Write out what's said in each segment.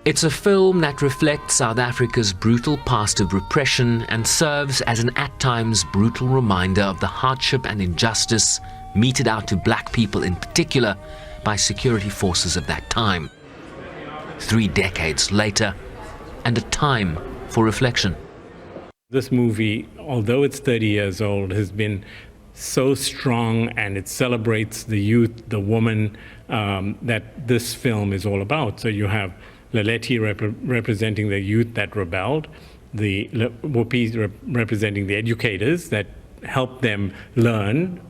It's a film that reflects South Africa's brutal past of repression and serves as an at times brutal reminder of the hardship and injustice meted out to black people in particular by security forces of that time. 3 decades later, and a time for reflection. This movie, although it's 30 years old, has been so strong, and it celebrates the youth, the woman that this film is all about. So you have Leleti representing the youth that rebelled, the Whoopi representing the educators that helped them learn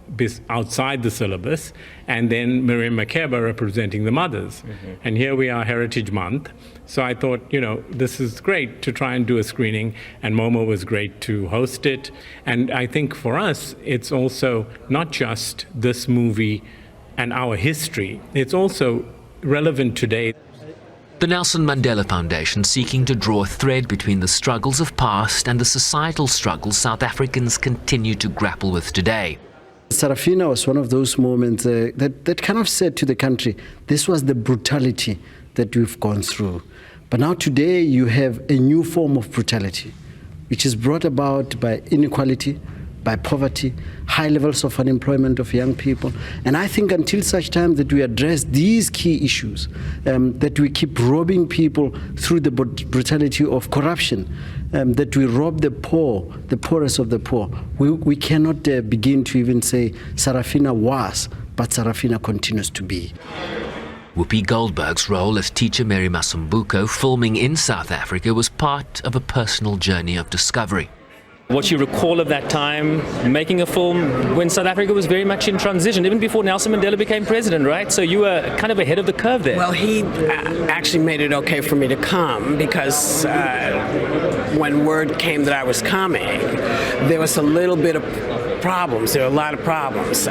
outside the syllabus, and then Miriam Makeba representing the mothers. And here we are, Heritage Month. So I thought, this is great to try and do a screening, and Momo was great to host it. And I think for us, it's also not just this movie and our history, it's also relevant today. The Nelson Mandela Foundation seeking to draw a thread between the struggles of past and the societal struggles South Africans continue to grapple with today. Sarafina was one of those moments that kind of said to the country, this was the brutality that we've gone through. But now today you have a new form of brutality, which is brought about by inequality, by poverty, high levels of unemployment of young people. And I think until such time that we address these key issues, that we keep robbing people through the brutality of corruption, that we rob the poor, the poorest of the poor, we cannot begin to even say Sarafina was, but Sarafina continues to be. Whoopi Goldberg's role as teacher Mary Masumbuko filming in South Africa was part of a personal journey of discovery. What you recall of that time, making a film when South Africa was very much in transition, even before Nelson Mandela became president, right? So you were kind of ahead of the curve there. Well, he actually made it okay for me to come because when word came that I was coming, there was a little bit of problems. There were a lot of problems.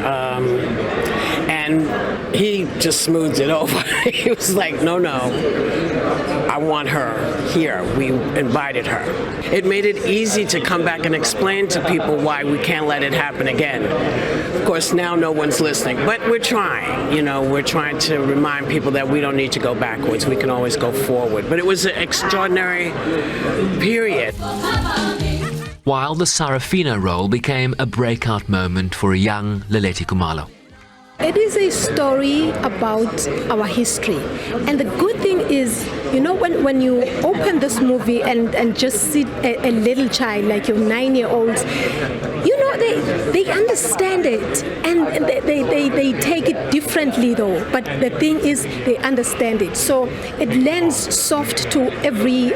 And he just smoothed it over. He was like, no, I want her here. We invited her. It made it easy to come back and explain to people why we can't let it happen again. Of course, now no one's listening, but we're trying. We're trying to remind people that we don't need to go backwards. We can always go forward. But it was an extraordinary period. While the Sarafina role became a breakout moment for a young Leleti Khumalo. It is a story about our history. And the good thing is, when you open this movie and just see a little child, like your 9-year-olds, they understand it, and they take it differently though. But the thing is, they understand it. So it lends soft to every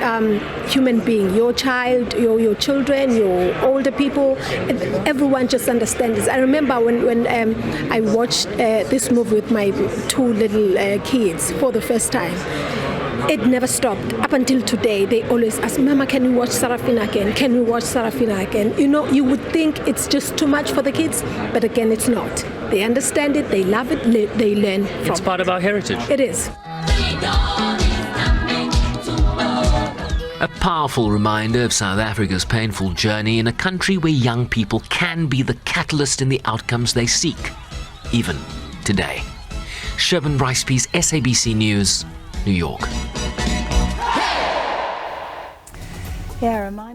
human being, your child, your children, your older people. Everyone just understands this. I remember when I watched this movie with my 2 little kids for the first time. It never stopped. Up until today, they always ask, Mama, can we watch Sarafina again? Can we watch Sarafina again? You would think it's just too much for the kids, but again, it's not. They understand it, they love it, they learn from it. It's part of our heritage. It is. A powerful reminder of South Africa's painful journey in a country where young people can be the catalyst in the outcomes they seek, even today. Sherman Bryce-Pease, SABC News, New York. Yeah, remind